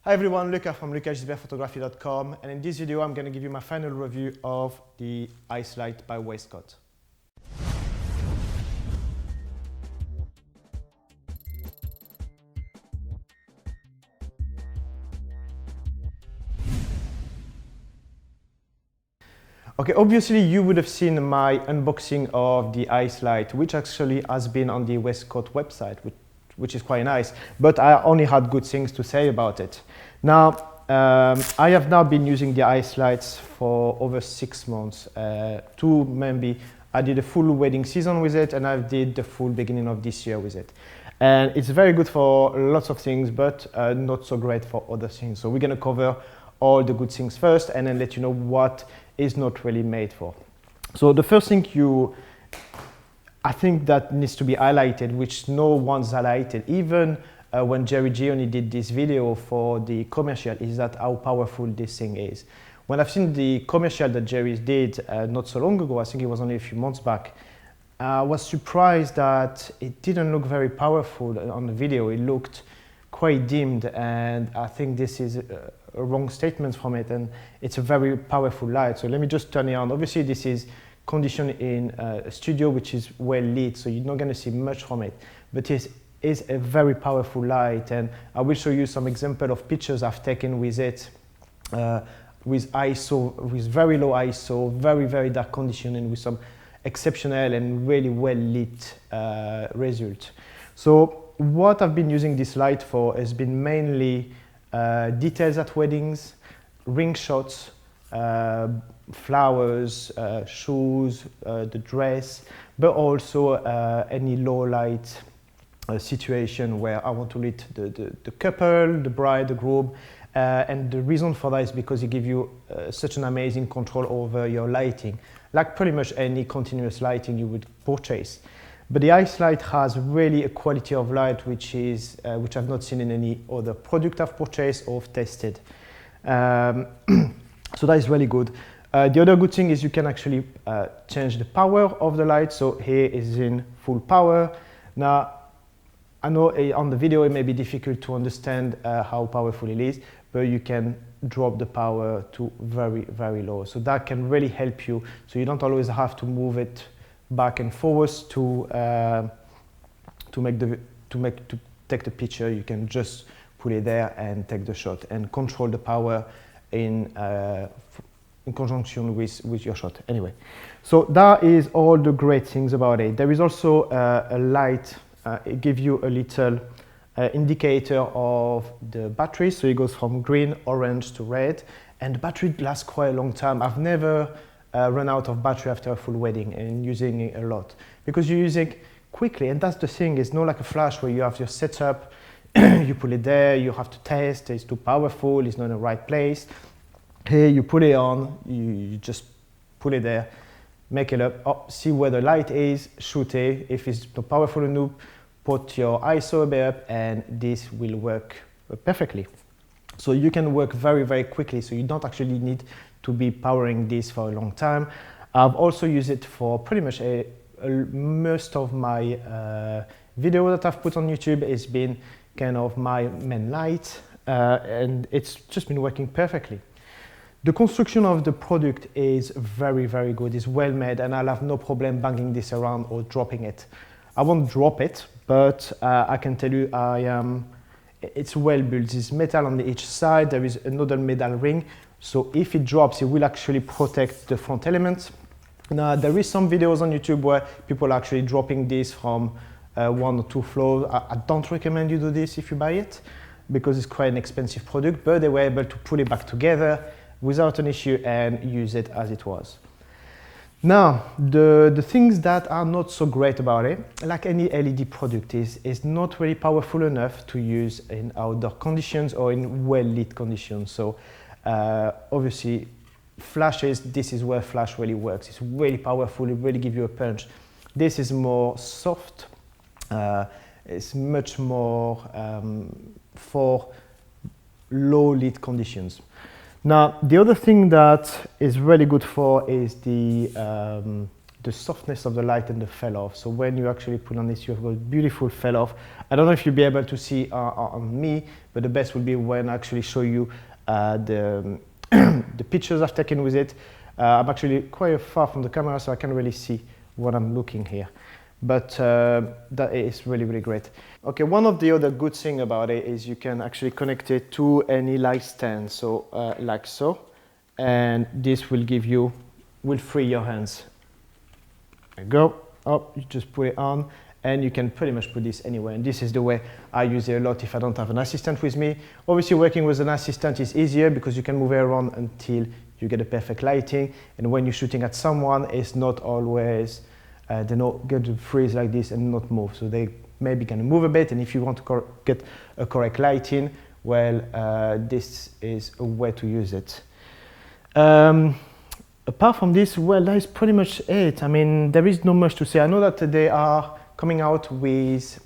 Hi everyone, Luca from lucasgisbertphotography.com, and in this video I'm going to give you my final review of the Ice Light by Westcott. Okay, obviously you would have seen my unboxing of the Ice Light, which actually has been on the Westcott website, which is quite nice, but I only had good things to say about it. Now, I have now been using the Ice Lights for over 6 months. Maybe I did a full wedding season with it, and I did the full beginning of this year with it. And it's very good for lots of things, but not so great for other things. So we're gonna cover all the good things first, and then let you know what is not really made for. So the first thing I think that needs to be highlighted, which no one's highlighted, even when Jerry G only did this video for the commercial, is that how powerful this thing is. When I've seen the commercial that Jerry did not so long ago, I think it was only a few months back, I was surprised that it didn't look very powerful on the video. It looked quite dimmed, and I think this is a wrong statement from it, and it's a very powerful light. So let me just turn it on. Obviously this is conditioned in a studio which is well lit, so you're not going to see much from it, but it is a very powerful light, and I will show you some example of pictures I've taken with it, with ISO, with very low ISO, very dark conditioning, with some exceptional and really well lit result. So what I've been using this light for has been mainly details at weddings, ring shots, flowers, shoes, the dress, but also any low light situation where I want to lit the couple, the bride, the groom, and the reason for that is because it gives you such an amazing control over your lighting, like pretty much any continuous lighting you would purchase. But the Ice Light has really a quality of light which I've not seen in any other product I've purchased or tested. So that is really good. The other good thing is you can actually change the power of the light. So here is in full power. Now, I know on the video it may be difficult to understand how powerful it is, but you can drop the power to very low. So that can really help you. So you don't always have to move it back and forwards to take the picture. You can just put it there and take the shot and control the power in conjunction with your shot. Anyway, so that is all the great things about it. There is also a light. It gives you a little indicator of the battery. So it goes from green, orange to red, and the battery lasts quite a long time. I've never run out of battery after a full wedding and using it a lot, because you use it quickly, and that's the thing. It's not like a flash where you have your setup, you put it there, you have to test, it's too powerful, it's not in the right place. Here you put it on, you just put it there, make it up, see where the light is, shoot it. If it's not powerful enough, put your ISO a bit up, and this will work perfectly. So you can work very quickly, so you don't actually need to be powering this for a long time. I've also used it for pretty much most of my video that I've put on YouTube. It's been kind of my main light, and it's just been working perfectly. The construction of the product is very good. It's well made, and I'll have no problem banging this around or dropping it. I won't drop it, but I can tell you it's well built. There's metal on each side. There is another metal ring. So if it drops, it will actually protect the front elements. Now, there is some videos on YouTube where people are actually dropping this from 1 or 2 floors. I don't recommend you do this if you buy it, because it's quite an expensive product, but they were able to put it back together without an issue and use it as it was. Now, the things that are not so great about it, like any LED product, is not really powerful enough to use in outdoor conditions or in well-lit conditions. So obviously, flashes, this is where flash really works. It's really powerful, it really gives you a punch. This is more soft, it's much more for low lit conditions. Now, the other thing that is really good for is the the softness of the light and the fell off. So when you actually put on this, you have a beautiful fell off. I don't know if you'll be able to see on me, but the best will be when I actually show you the pictures I've taken with it. I'm actually quite far from the camera, so I can't really see what I'm looking here. But that is really, really great. Okay, one of the other good thing about it is you can actually connect it to any light stand, so like so, and this will free your hands. There you go. Oh, you just put it on, and you can pretty much put this anywhere. And this is the way I use it a lot if I don't have an assistant with me. Obviously, working with an assistant is easier because you can move it around until you get a perfect lighting. And when you're shooting at someone, it's not always they not get to freeze like this and not move. So they maybe can move a bit. And if you want to get a correct lighting, well, this is a way to use it. Apart from this, well, that is pretty much it. I mean, there is not much to say. I know that they are coming out with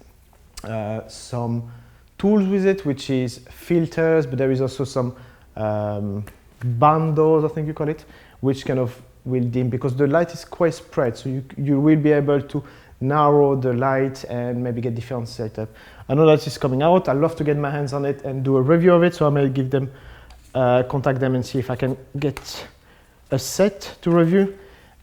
some tools with it, which is filters, but there is also some bandos, I think you call it, which kind of will dim because the light is quite spread. So you will be able to narrow the light and maybe get different setup. I know that is coming out. I'd love to get my hands on it and do a review of it. So I may give them, contact them and see if I can get a set to review.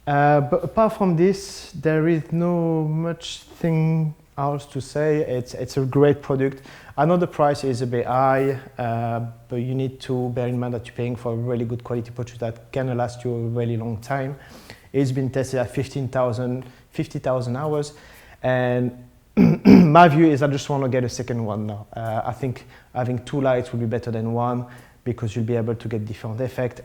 But apart from this, there is no much thing else to say. It's a great product. I know the price is a bit high, but you need to bear in mind that you're paying for a really good quality product that can last you a really long time. It's been tested at 50,000 hours, and my view is I just want to get a second one now. I think having two lights will be better than one because you'll be able to get different effect.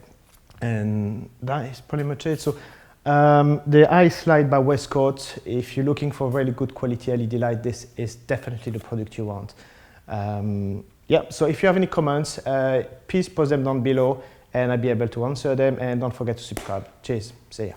And that is pretty much it. So the Ice Light by Westcott, if you're looking for really good quality LED light, this is definitely the product you want. Yeah, so if you have any comments, please post them down below and I'll be able to answer them, and don't forget to subscribe. Cheers, see ya.